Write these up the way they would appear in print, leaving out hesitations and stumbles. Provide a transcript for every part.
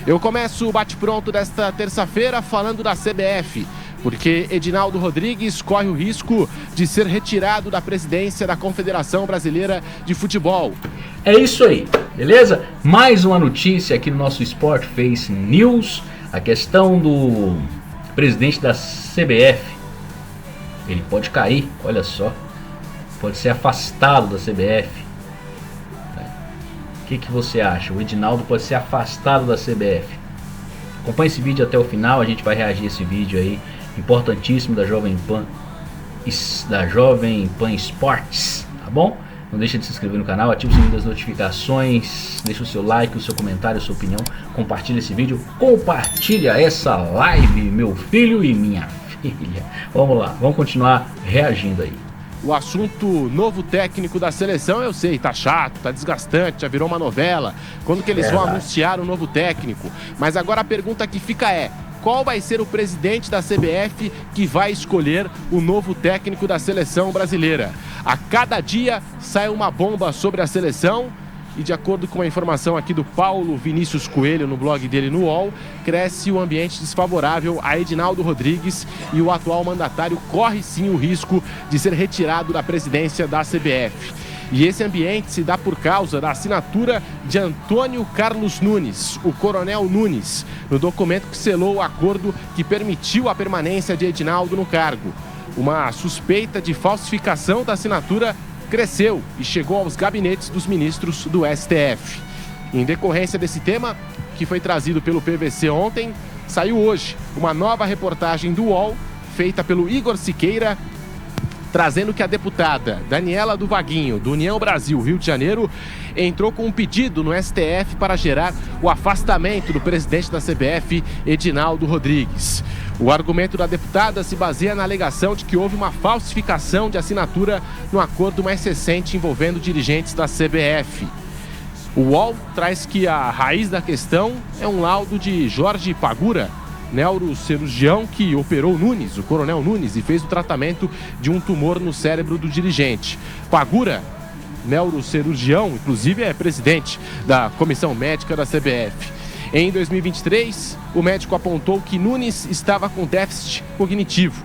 Eu começo o bate-pronto desta terça-feira falando da CBF, porque Edinaldo Rodrigues corre o risco de ser retirado da presidência da Confederação Brasileira de Futebol. É isso aí, beleza? Mais uma notícia aqui no nosso Sport Face News, a questão do presidente da CBF. Ele pode cair, olha só, pode ser afastado da CBF. O que você acha? O Edinaldo pode ser afastado da CBF. Acompanhe esse vídeo até o final, a gente vai reagir a esse vídeo aí, importantíssimo da Jovem Pan Esportes, tá bom? Não deixa de se inscrever no canal, ative o sininho das notificações, deixa o seu like, o seu comentário, a sua opinião, compartilha esse vídeo, compartilha essa live, meu filho e minha filha. Vamos lá, vamos continuar reagindo aí. O assunto novo técnico da seleção, eu sei, tá chato, tá desgastante, já virou uma novela. Quando que eles vão anunciar o novo técnico? Mas agora a pergunta que fica é: qual vai ser o presidente da CBF que vai escolher o novo técnico da seleção brasileira? A cada dia sai uma bomba sobre a seleção e, de acordo com a informação aqui do Paulo Vinícius Coelho no blog dele no UOL, cresce o ambiente desfavorável a Edinaldo Rodrigues e o atual mandatário corre sim o risco de ser retirado da presidência da CBF. E esse ambiente se dá por causa da assinatura de Antônio Carlos Nunes, o Coronel Nunes, no documento que selou o acordo que permitiu a permanência de Edinaldo no cargo. Uma suspeita de falsificação da assinatura cresceu e chegou aos gabinetes dos ministros do STF. Em decorrência desse tema, que foi trazido pelo PVC ontem, saiu hoje uma nova reportagem do UOL, feita pelo Igor Siqueira, trazendo que a deputada Daniela do Vaguinho, do União Brasil, Rio de Janeiro, entrou com um pedido no STF para gerar o afastamento do presidente da CBF, Edinaldo Rodrigues. O argumento da deputada se baseia na alegação de que houve uma falsificação de assinatura no acordo mais recente envolvendo dirigentes da CBF. O UOL traz que a raiz da questão é um laudo de Jorge Pagura, neurocirurgião que operou Nunes, o Coronel Nunes, e fez o tratamento de um tumor no cérebro do dirigente. Pagura, neurocirurgião, inclusive é presidente da Comissão Médica da CBF. Em 2023, o médico apontou que Nunes estava com déficit cognitivo,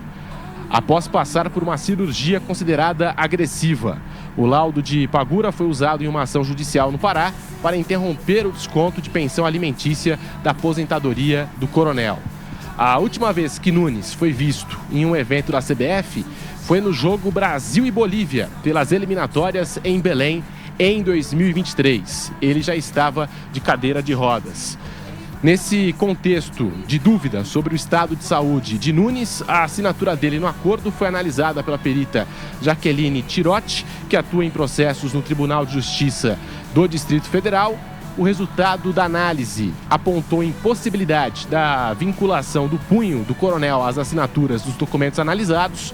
após passar por uma cirurgia considerada agressiva. O laudo de Pagura foi usado em uma ação judicial no Pará para interromper o desconto de pensão alimentícia da aposentadoria do coronel. A última vez que Nunes foi visto em um evento da CBF foi no jogo Brasil e Bolívia, pelas eliminatórias em Belém, em 2023. Ele já estava de cadeira de rodas. Nesse contexto de dúvida sobre o estado de saúde de Nunes, a assinatura dele no acordo foi analisada pela perita Jaqueline Tirotti, que atua em processos no Tribunal de Justiça do Distrito Federal. O resultado da análise apontou impossibilidade da vinculação do punho do coronel às assinaturas dos documentos analisados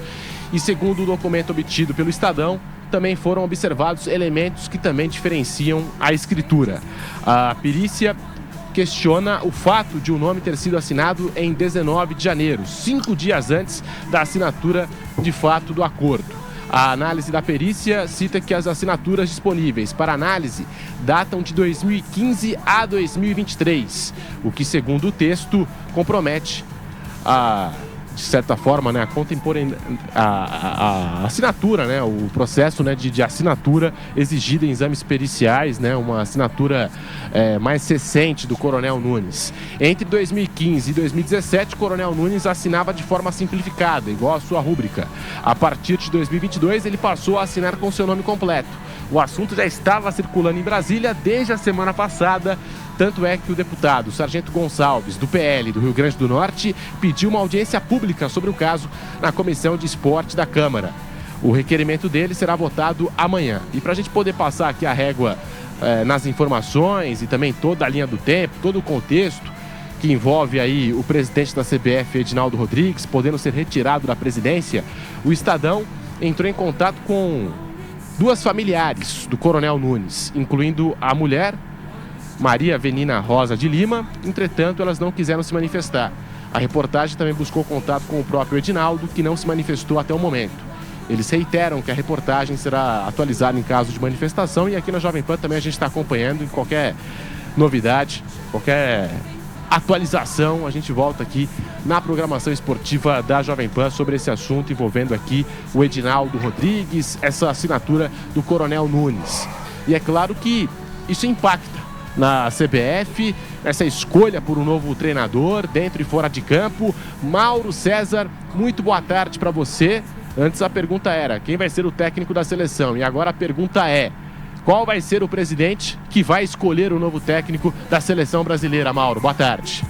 e, segundo o documento obtido pelo Estadão, também foram observados elementos que também diferenciam a escritura. A perícia questiona o fato de o nome ter sido assinado em 19 de janeiro, 5 dias antes da assinatura de fato do acordo. A análise da perícia cita que as assinaturas disponíveis para análise datam de 2015 a 2023, o que, segundo o texto, compromete de certa forma, né, a assinatura, né, o processo, né, de assinatura exigida em exames periciais, né, uma assinatura mais recente do Coronel Nunes. Entre 2015 e 2017, o Coronel Nunes assinava de forma simplificada, igual a sua rúbrica. A partir de 2022, ele passou a assinar com seu nome completo. O assunto já estava circulando em Brasília desde a semana passada. Tanto é que o deputado Sargento Gonçalves, do PL do Rio Grande do Norte, pediu uma audiência pública sobre o caso na Comissão de Esporte da Câmara. O requerimento dele será votado amanhã. E para a gente poder passar aqui a régua nas informações e também toda a linha do tempo, todo o contexto que envolve aí o presidente da CBF, Edinaldo Rodrigues, podendo ser retirado da presidência, o Estadão entrou em contato com duas familiares do Coronel Nunes, incluindo a mulher, Maria Avelina Rosa de Lima. Entretanto, elas não quiseram se manifestar. A reportagem também buscou contato com o próprio Edinaldo, que não se manifestou até o momento. Eles reiteram que a reportagem será atualizada em caso de manifestação, e aqui na Jovem Pan também a gente está acompanhando em qualquer novidade, qualquer atualização. A gente volta aqui na programação esportiva da Jovem Pan sobre esse assunto envolvendo aqui o Edinaldo Rodrigues, essa assinatura do Coronel Nunes. E é claro que isso impacta na CBF, essa escolha por um novo treinador, dentro e fora de campo. Mauro César, muito boa tarde para você. Antes a pergunta era, quem vai ser o técnico da seleção? E agora a pergunta é, qual vai ser o presidente que vai escolher o novo técnico da seleção brasileira? Mauro, boa tarde.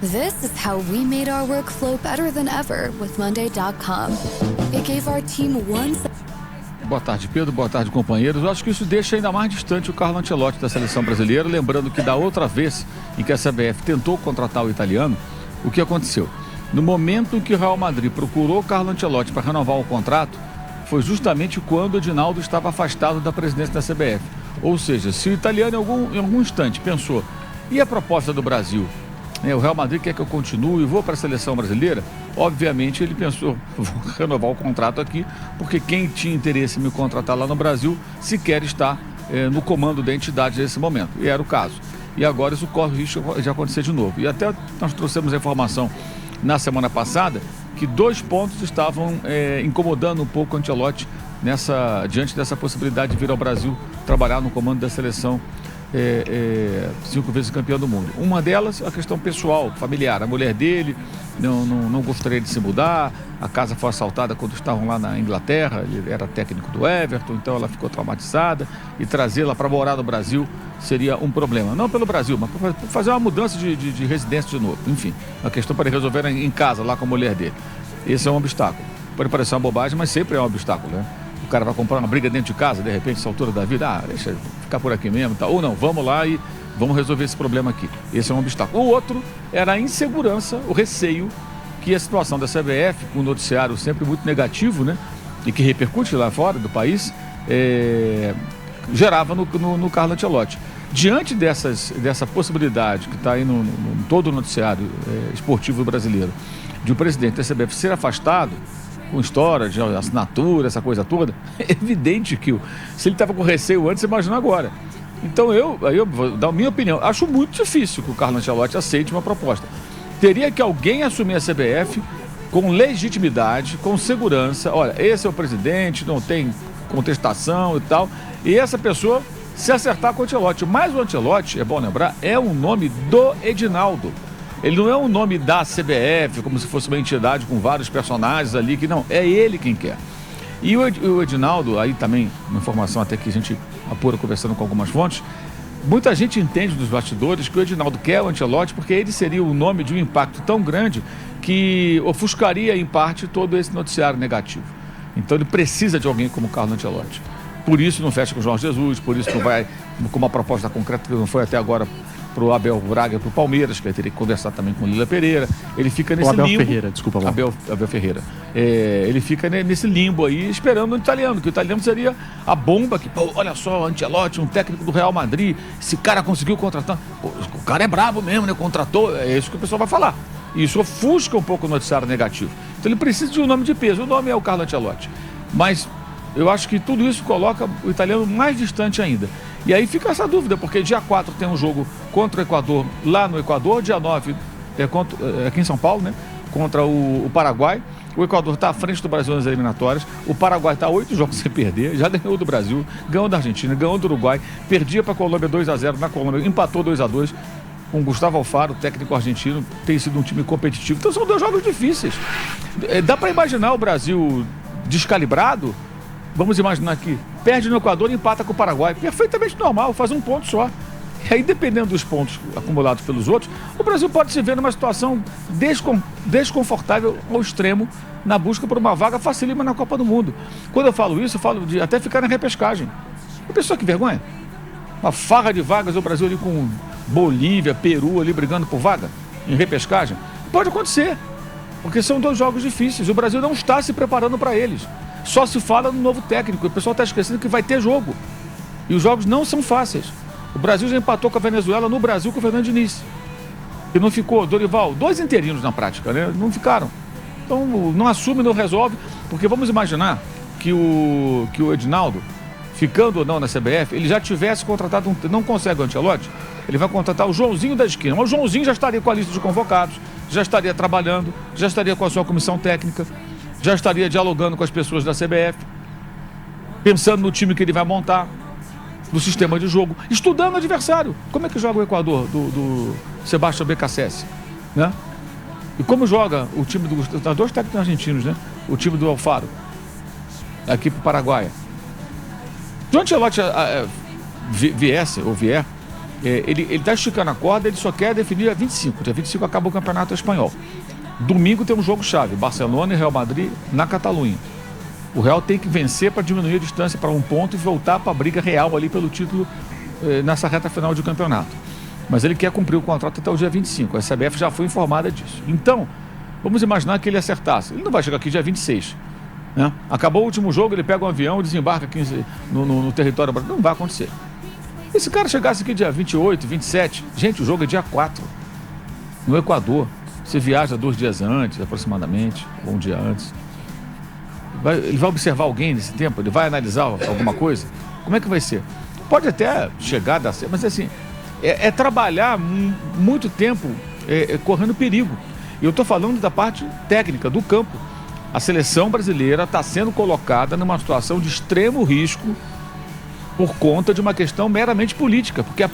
This is how we made our workflow better than ever with Monday.com. It gave our team one... Boa tarde, Pedro. Boa tarde, companheiros. Eu acho que isso deixa ainda mais distante o Carlo Ancelotti da seleção brasileira, lembrando que da outra vez em que a CBF tentou contratar o italiano, o que aconteceu? No momento em que o Real Madrid procurou o Carlo Ancelotti para renovar o contrato, foi justamente quando o Edinaldo estava afastado da presidência da CBF. Ou seja, se o italiano em algum instante pensou, e a proposta do Brasil? O Real Madrid quer que eu continue e vou para a seleção brasileira? Obviamente ele pensou, vou renovar o contrato aqui, porque quem tinha interesse em me contratar lá no Brasil sequer está no comando da entidade nesse momento. E era o caso. E agora isso corre o risco de acontecer de novo. E até nós trouxemos a informação na semana passada que 2 pontos estavam incomodando um pouco o Ancelotti diante dessa possibilidade de vir ao Brasil trabalhar no comando da seleção 5 vezes campeão do mundo. Uma delas, a questão pessoal, familiar. A mulher dele não gostaria de se mudar, a casa foi assaltada quando estavam lá na Inglaterra, ele era técnico do Everton, então ela ficou traumatizada, e trazê-la para morar no Brasil seria um problema. Não pelo Brasil, mas para fazer uma mudança de residência de novo. Enfim, a questão para ele resolver em casa, lá com a mulher dele. Esse é um obstáculo. Pode parecer uma bobagem, mas sempre é um obstáculo, né? O cara vai comprar uma briga dentro de casa, de repente, essa altura da vida, deixa eu ficar por aqui mesmo, tá? Ou não, vamos lá e vamos resolver esse problema aqui. Esse é um obstáculo. O outro era a insegurança, o receio que a situação da CBF, com o noticiário sempre muito negativo, né? E que repercute lá fora do país, gerava no Carlo Ancelotti. Diante dessa possibilidade que está aí no todo o noticiário esportivo brasileiro, de o presidente da CBF ser afastado, com história de assinatura, essa coisa toda, é evidente que se ele estava com receio antes, imagina agora. Então eu vou dar a minha opinião. Acho muito difícil que o Carlo Ancelotti aceite uma proposta. Teria que alguém assumir a CBF com legitimidade, com segurança. Olha, esse é o presidente, não tem contestação e tal. E essa pessoa se acertar com o Ancelotti. Mas o Ancelotti, é bom lembrar, é um nome do Edinaldo. Ele não é um nome da CBF, como se fosse uma entidade com vários personagens ali, que não, é ele quem quer. E o Edinaldo, aí também, uma informação até que a gente apura conversando com algumas fontes, muita gente entende dos bastidores que o Edinaldo quer o Ancelotti porque ele seria o nome de um impacto tão grande que ofuscaria, em parte, todo esse noticiário negativo. Então ele precisa de alguém como o Carlo Ancelotti. Por isso não fecha com o Jorge Jesus, por isso não vai com uma proposta concreta que não foi até agora para o Abel Braga, para o Palmeiras, que ele teria que conversar também com o Lila Pereira. Ele fica nesse limbo. Ferreira, desculpa. Abel Ferreira. Ele fica nesse limbo aí, esperando o italiano, que o italiano seria a bomba que, pô, olha só, Ancelotti, um técnico do Real Madrid, esse cara conseguiu contratar. Pô, o cara é brabo mesmo, né? Contratou, é isso que o pessoal vai falar. E isso ofusca um pouco o noticiário negativo. Então ele precisa de um nome de peso. O nome é o Carlo Ancelotti. Mas eu acho que tudo isso coloca o italiano mais distante ainda. E aí fica essa dúvida, porque dia 4 tem um jogo contra o Equador lá no Equador, dia 9 aqui em São Paulo, né? Contra o Paraguai. O Equador está à frente do Brasil nas eliminatórias. O Paraguai está 8 jogos sem perder, já ganhou do Brasil, ganhou da Argentina, ganhou do Uruguai, perdia para a Colômbia 2-0 na Colômbia, empatou 2-2. Com Gustavo Alfaro, técnico argentino, tem sido um time competitivo. Então são 2 jogos difíceis. Dá para imaginar o Brasil descalibrado? Vamos imaginar aqui, perde no Equador e empata com o Paraguai. Perfeitamente normal, faz um ponto só. E aí, dependendo dos pontos acumulados pelos outros, o Brasil pode se ver numa situação desconfortável ao extremo na busca por uma vaga facílima na Copa do Mundo. Quando eu falo isso, eu falo de até ficar na repescagem. Uma pessoa que vergonha. Uma farra de vagas, o Brasil ali com Bolívia, Peru ali brigando por vaga em repescagem. Pode acontecer, porque são 2 jogos difíceis. O Brasil não está se preparando para eles. Só se fala no novo técnico. O pessoal está esquecendo que vai ter jogo. E os jogos não são fáceis. O Brasil já empatou com a Venezuela no Brasil com o Fernando Diniz. E não ficou, Dorival, 2 interinos na prática, né? Não ficaram. Então não assume, não resolve. Porque vamos imaginar que o Edinaldo ficando ou não na CBF, ele já tivesse contratado, não consegue o Ancelotti, ele vai contratar o Joãozinho da esquina. Mas o Joãozinho já estaria com a lista de convocados, já estaria trabalhando, já estaria com a sua comissão técnica, já estaria dialogando com as pessoas da CBF, pensando no time que ele vai montar, no sistema de jogo, estudando o adversário. Como é que joga o Equador do Sebastião Becassese, né? E como joga o time dos dois técnicos argentinos, né? O time do Alfaro, aqui pro Paraguai. Se o Ancelotti vier, ele está esticando a corda, ele só quer definir dia 25. Dia 25 acaba o Campeonato Espanhol. Domingo tem um jogo-chave, Barcelona e Real Madrid na Catalunha. O Real tem que vencer para diminuir a distância para 1 ponto e voltar para a briga real ali pelo título nessa reta final de campeonato. Mas ele quer cumprir o contrato até o dia 25. A CBF já foi informada disso. Então, vamos imaginar que ele acertasse. Ele não vai chegar aqui dia 26. Né? Acabou o último jogo, ele pega um avião e desembarca aqui no território brasileiro. Não vai acontecer. E se o cara chegasse aqui dia 28, 27, gente, o jogo é dia 4, no Equador. Você viaja 2 dias antes, aproximadamente, ou 1 dia antes. Ele vai observar alguém nesse tempo? Ele vai analisar alguma coisa? Como é que vai ser? Pode até chegar a dar certo, mas assim, é trabalhar muito tempo correndo perigo. E eu estou falando da parte técnica, do campo. A seleção brasileira está sendo colocada numa situação de extremo risco por conta de uma questão meramente política, porque a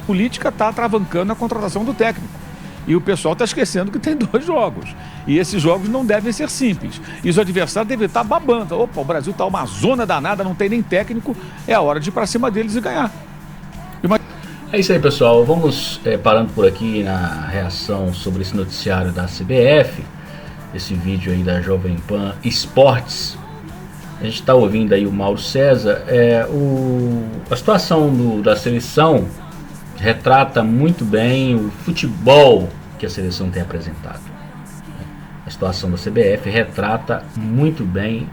política está travancando a contratação do técnico. E o pessoal está esquecendo que tem 2 jogos. E esses jogos não devem ser simples. E os adversários devem estar babando. Opa, o Brasil está uma zona danada, não tem nem técnico. É a hora de ir para cima deles e ganhar. É isso aí, pessoal. Vamos parando por aqui na reação sobre esse noticiário da CBF. Esse vídeo aí da Jovem Pan Esportes. A gente está ouvindo aí o Mauro César. A situação da seleção retrata muito bem o futebol que a seleção tem apresentado. A situação da CBF retrata muito bem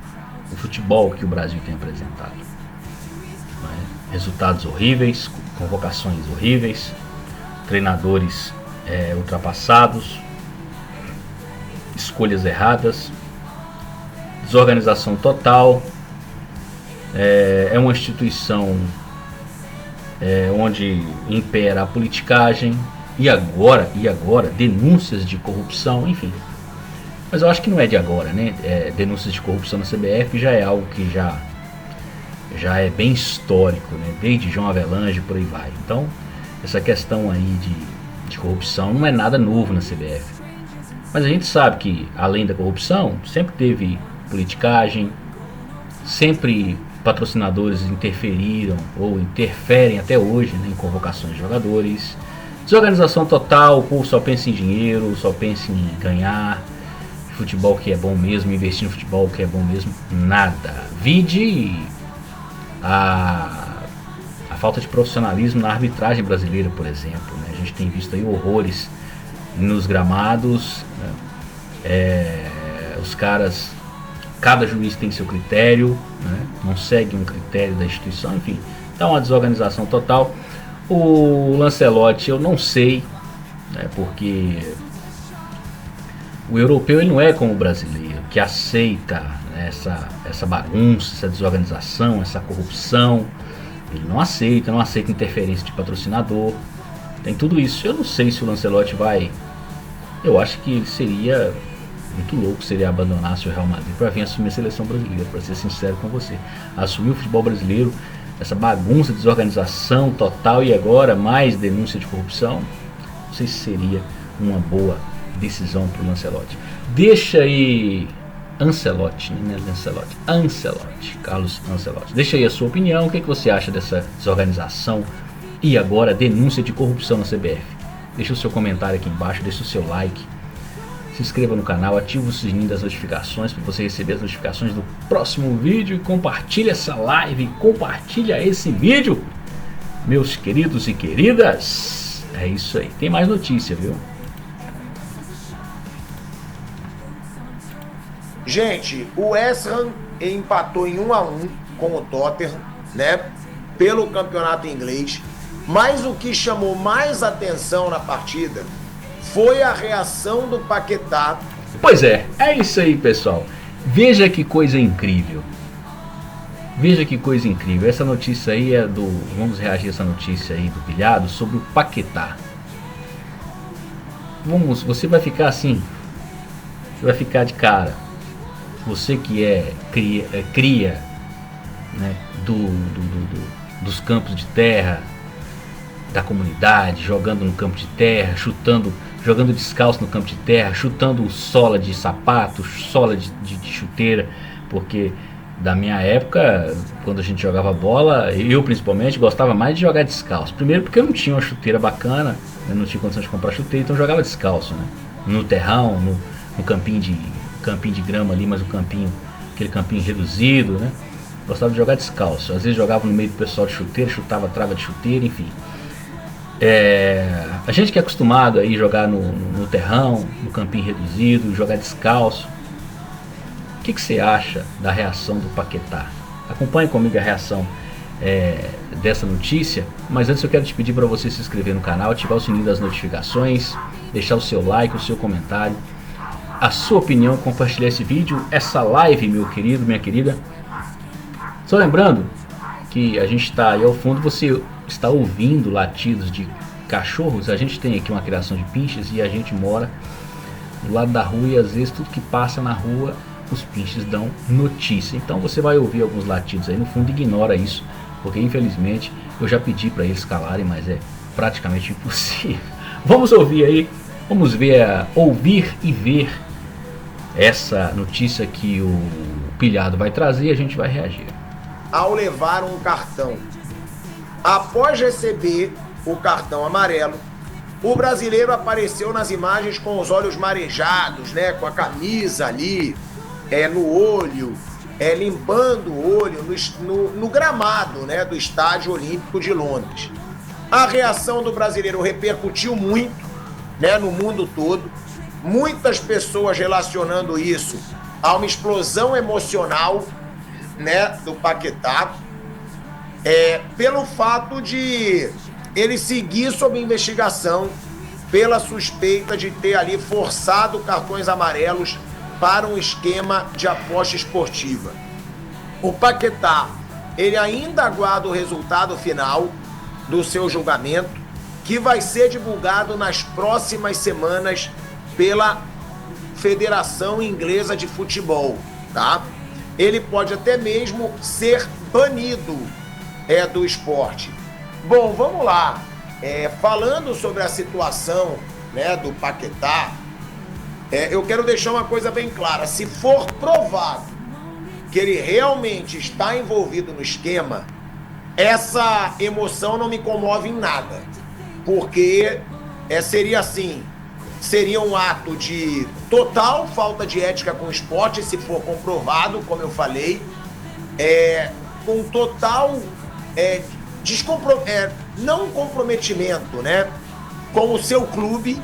o futebol que o Brasil tem apresentado. Resultados horríveis, convocações horríveis, treinadores ultrapassados, escolhas erradas, desorganização total. É uma instituição onde impera a politicagem e agora denúncias de corrupção, enfim. Mas eu acho que não é de agora, né? Denúncias de corrupção na CBF já é algo que já é bem histórico, né? Desde João Avelange por aí vai. Então, essa questão aí de corrupção não é nada novo na CBF. Mas a gente sabe que, além da corrupção, sempre teve politicagem, sempre patrocinadores interferiram ou interferem até hoje, né, em convocações de jogadores. Desorganização total, o povo só pensa em dinheiro, só pensa em ganhar. Futebol que é bom mesmo, investir no futebol que é bom mesmo, nada. Vide a falta de profissionalismo na arbitragem brasileira, por exemplo, né? A gente tem visto aí horrores nos gramados, né? Os caras, cada juiz tem seu critério, né? Não segue um critério da instituição, enfim, dá uma desorganização total. O Lancelotti eu não sei, né? Porque o europeu ele não é como o brasileiro, que aceita, né, essa bagunça, essa desorganização, essa corrupção. Ele não aceita interferência de patrocinador. Tem tudo isso. Eu não sei se o Lancelotti vai... Eu acho que ele seria muito louco se ele abandonasse o Real Madrid para vir assumir a seleção brasileira, para ser sincero com você. Assumir o futebol brasileiro, essa bagunça, desorganização total e agora mais denúncia de corrupção, não sei se seria uma boa decisão para o Lancelotti. Deixa aí Ancelotti, né? Ancelotti, Carlos Ancelotti. Deixa aí a sua opinião, o que você acha dessa desorganização e agora denúncia de corrupção na CBF? Deixa o seu comentário aqui embaixo, deixa o seu like, se inscreva no canal, ative o sininho das notificações para você receber as notificações do próximo vídeo e compartilha essa live, compartilha esse vídeo, meus queridos e queridas. É isso aí, tem mais notícia, viu? Gente, o West Ham empatou em 1-1 com o Tottenham, né, pelo campeonato inglês, mas o que chamou mais atenção na partida foi a reação do Paquetá. Pois é isso aí, pessoal. Veja que coisa incrível. Veja que coisa incrível. Essa notícia aí é do... Vamos reagir a essa notícia aí do Pilhado sobre o Paquetá. Você vai ficar assim. Você vai ficar de cara. Você que cria né, dos campos de terra, da comunidade, jogando no campo de terra, jogando descalço no campo de terra, chutando sola de sapato, sola de chuteira, porque da minha época, quando a gente jogava bola, eu principalmente gostava mais de jogar descalço. Primeiro porque eu não tinha uma chuteira bacana, eu não tinha condição de comprar chuteira, então eu jogava descalço, né? No terrão, no campinho de grama ali, mas aquele campinho reduzido, né? Gostava de jogar descalço. Às vezes jogava no meio do pessoal de chuteira, chutava trava de chuteira, enfim. A gente que é acostumado a ir jogar no terrão, no campinho reduzido, jogar descalço. O que você acha da reação do Paquetá? Acompanhe comigo a reação dessa notícia, mas antes eu quero te pedir para você se inscrever no canal, ativar o sininho das notificações, deixar o seu like, o seu comentário, a sua opinião, compartilhar esse vídeo, essa live, meu querido, minha querida. Só lembrando que a gente está aí ao fundo, você está ouvindo latidos de cachorros. A gente tem aqui uma criação de pinches e a gente mora do lado da rua e às vezes tudo que passa na rua os pinches dão notícia. Então você vai ouvir alguns latidos aí no fundo, ignora isso, porque infelizmente eu já pedi para eles calarem, mas é praticamente impossível. Vamos ouvir aí, vamos ouvir e ver essa notícia que o Pilhado vai trazer e a gente vai reagir. Ao levar um cartão. Após receber o cartão amarelo, o brasileiro apareceu nas imagens com os olhos marejados, né, com a camisa ali no olho, limpando o olho no gramado, né, do Estádio Olímpico de Londres. A reação do brasileiro repercutiu muito, né, no mundo todo. Muitas pessoas relacionando isso a uma explosão emocional, né, do Paquetá, pelo fato de ele seguir sob investigação pela suspeita de ter ali forçado cartões amarelos para um esquema de aposta esportiva. O Paquetá, ele ainda aguarda o resultado final do seu julgamento, que vai ser divulgado nas próximas semanas pela Federação Inglesa de Futebol, tá? Ele pode até mesmo ser banido do esporte. Bom, vamos lá. Falando sobre a situação, né, do Paquetá, eu quero deixar uma coisa bem clara. Se for provado que ele realmente está envolvido no esquema, essa emoção não me comove em nada. Porque seria um ato de total falta de ética com o esporte, se for comprovado, como eu falei, com total não comprometimento, né, com o seu clube,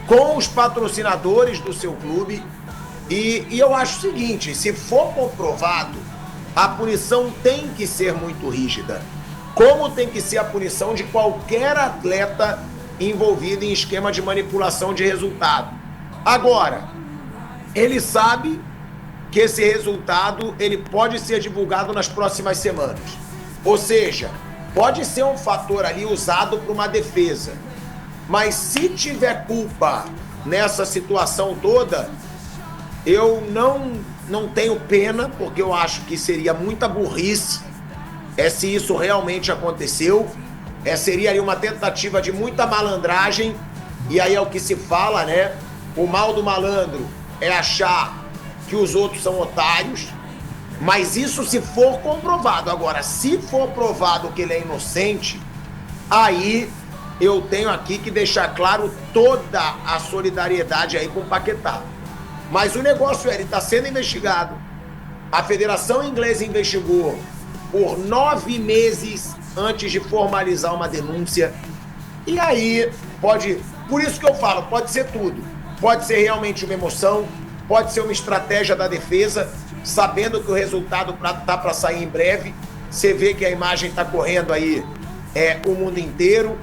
com os patrocinadores do seu clube. E eu acho o seguinte, se for comprovado, a punição tem que ser muito rígida, como tem que ser a punição de qualquer atleta envolvido em esquema de manipulação de resultado. Agora, ele sabe que esse resultado ele pode ser divulgado nas próximas semanas. Ou seja, pode ser um fator ali usado para uma defesa. Mas se tiver culpa nessa situação toda, eu não tenho pena, porque eu acho que seria muita burrice se isso realmente aconteceu. Seria ali uma tentativa de muita malandragem, e aí é o que se fala, né? O mal do malandro é achar que os outros são otários, mas isso se for comprovado. Agora, se for provado que ele é inocente, aí eu tenho aqui que deixar claro toda a solidariedade aí com o Paquetá. Mas o negócio ele está sendo investigado. A Federação Inglesa investigou por 9 meses antes de formalizar uma denúncia. E aí por isso que eu falo, pode ser tudo. Pode ser realmente uma emoção, pode ser uma estratégia da defesa, sabendo que o resultado tá para sair em breve. Você vê que a imagem está correndo aí o mundo inteiro.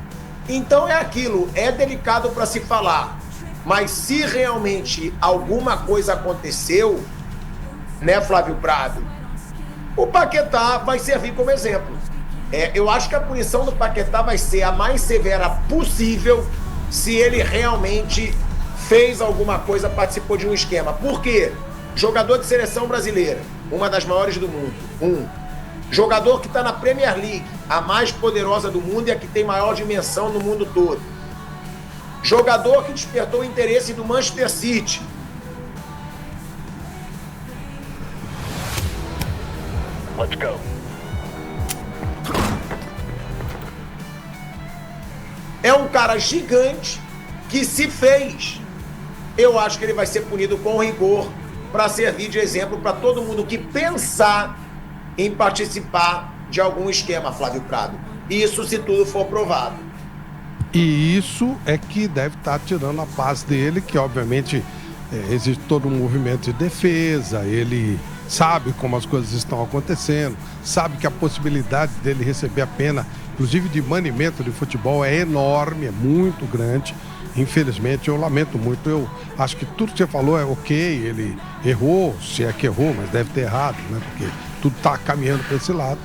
Então é aquilo, é delicado para se falar. Mas se realmente alguma coisa aconteceu, né, Flávio Prado? o Paquetá vai servir como exemplo. Eu acho que a punição do Paquetá vai ser a mais severa possível se ele realmente fez alguma coisa, participou de um esquema. Por quê? Jogador de seleção brasileira, uma das maiores do mundo. Jogador que está na Premier League, a mais poderosa do mundo e a que tem maior dimensão no mundo todo. Jogador que despertou o interesse do Manchester City. Let's go. É um cara gigante que se fez. Eu acho que ele vai ser punido com rigor para servir de exemplo para todo mundo que pensar em participar de algum esquema, Flávio Prado. Isso se tudo for provado. E isso é que deve estar tirando a paz dele, que obviamente existe todo um movimento de defesa, ele sabe como as coisas estão acontecendo, sabe que a possibilidade dele receber a pena, inclusive de banimento de futebol, é enorme, é muito grande. Infelizmente, eu lamento muito. Eu acho que tudo que você falou é ok, ele errou, se é que errou, mas deve ter errado, né? Porque tudo está caminhando para esse lado.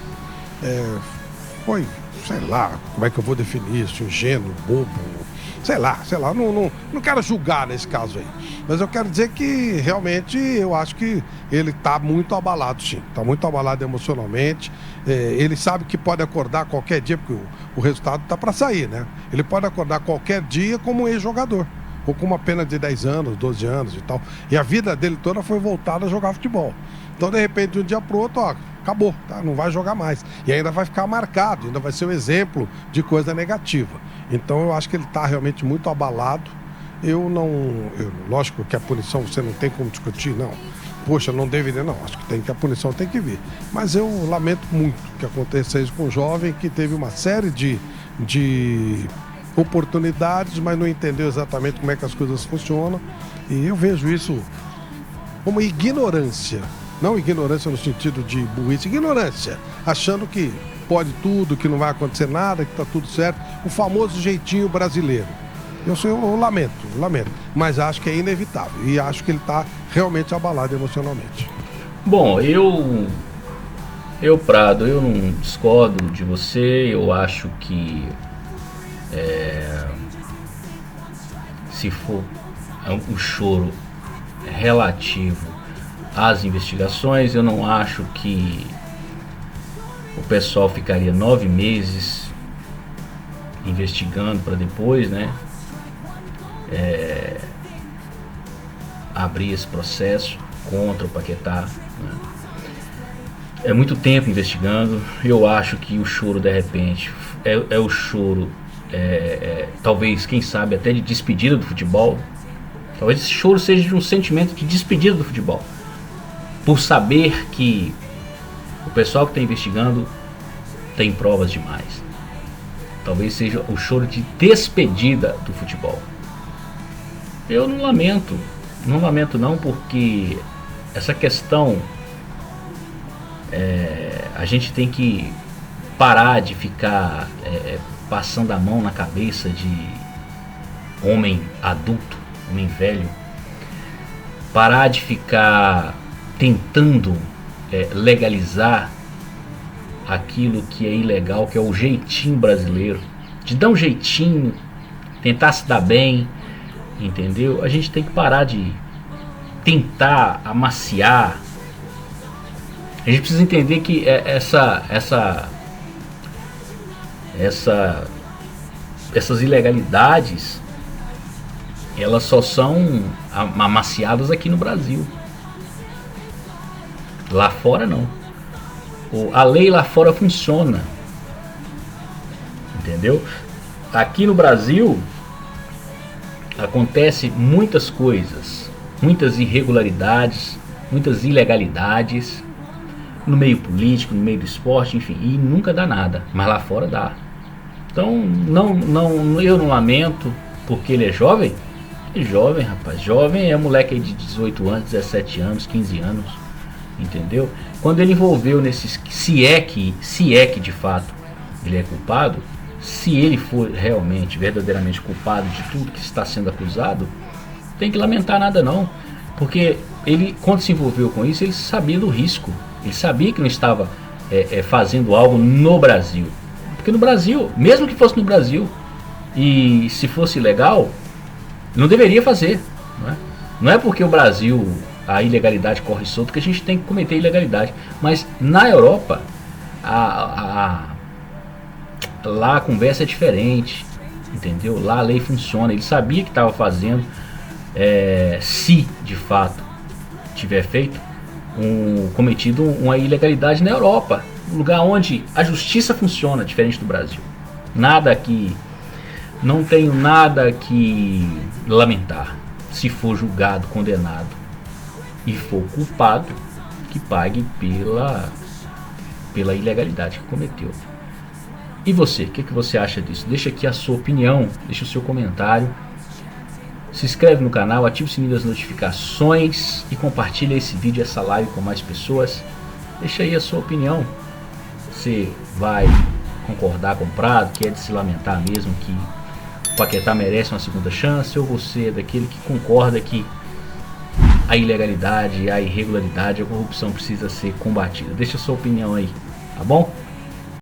Foi, sei lá, como é que eu vou definir isso? Ingênuo, bobo, sei lá, não quero julgar nesse caso aí. Mas eu quero dizer que realmente eu acho que ele está muito abalado, sim. Está muito abalado emocionalmente. Ele sabe que pode acordar qualquer dia, porque o resultado está para sair, né? Ele pode acordar qualquer dia como um ex-jogador, ou com uma pena de 10 anos, 12 anos e tal. E a vida dele toda foi voltada a jogar futebol. Então, de repente, de um dia para o outro, ó, acabou, tá? Não vai jogar mais. E ainda vai ficar marcado, ainda vai ser um exemplo de coisa negativa. Então, eu acho que ele está realmente muito abalado. Lógico que a punição você não tem como discutir, não. Poxa, não deveria, não. Acho que a punição tem que vir. Mas eu lamento muito que aconteça isso com um jovem que teve uma série de oportunidades, mas não entendeu exatamente como é que as coisas funcionam. E eu vejo isso como ignorância. Não ignorância no sentido de burrice, ignorância. Achando que pode tudo, que não vai acontecer nada, que está tudo certo. O famoso jeitinho brasileiro. Eu lamento, mas acho que é inevitável e acho que ele está realmente abalado emocionalmente. Bom, eu Prado, eu não discordo de você. Eu acho que se for um choro relativo às investigações, eu não acho que o pessoal ficaria 9 meses investigando para depois, né, abrir esse processo contra o Paquetá, né? É muito tempo investigando. Eu acho que o choro, de repente, é o choro, talvez, quem sabe, até de despedida do futebol. Talvez esse choro seja de um sentimento de despedida do futebol, por saber que o pessoal que está investigando tem provas demais. Talvez seja o choro de despedida do futebol. Eu não lamento não, porque essa questão, a gente tem que parar de ficar passando a mão na cabeça de homem adulto, homem velho, parar de ficar tentando legalizar aquilo que é ilegal, que é o jeitinho brasileiro, de dar um jeitinho, tentar se dar bem, entendeu? A gente tem que parar de tentar amaciar. A gente precisa entender que essas ilegalidades, elas só são amaciadas aqui no Brasil. Lá fora não. A lei lá fora funciona, entendeu? Aqui no Brasil acontece muitas coisas, muitas irregularidades, muitas ilegalidades no meio político, no meio do esporte, enfim, e nunca dá nada, mas lá fora dá. Então eu não lamento porque ele é jovem. É jovem, rapaz, jovem é moleque aí de 18 anos, 17 anos, 15 anos, entendeu? Quando ele envolveu nesses, se é que de fato ele é culpado, se ele for realmente, verdadeiramente culpado de tudo que está sendo acusado, tem que lamentar nada não, porque ele, quando se envolveu com isso, ele sabia do risco, Ele sabia que não estava fazendo algo no Brasil. Porque no Brasil, mesmo que fosse no Brasil, e se fosse legal, não deveria fazer. Não é porque o Brasil, a ilegalidade corre solto, que a gente tem que cometer ilegalidade. Mas na Europa, lá a conversa é diferente, entendeu? Lá a lei funciona. Ele sabia que estava fazendo, se de fato tiver cometido uma ilegalidade na Europa, um lugar onde a justiça funciona diferente do Brasil. Não tenho nada que lamentar. Se for julgado, condenado e for culpado, que pague pela ilegalidade que cometeu. E você, o que você acha disso? Deixa aqui a sua opinião, deixa o seu comentário. Se inscreve no canal, ativa o sininho das notificações e compartilha esse vídeo, essa live com mais pessoas. Deixa aí a sua opinião. Você vai concordar com o Prado, que é de se lamentar mesmo, que o Paquetá merece uma segunda chance, ou você é daquele que concorda que a ilegalidade, a irregularidade, a corrupção precisa ser combatida? Deixa a sua opinião aí, tá bom?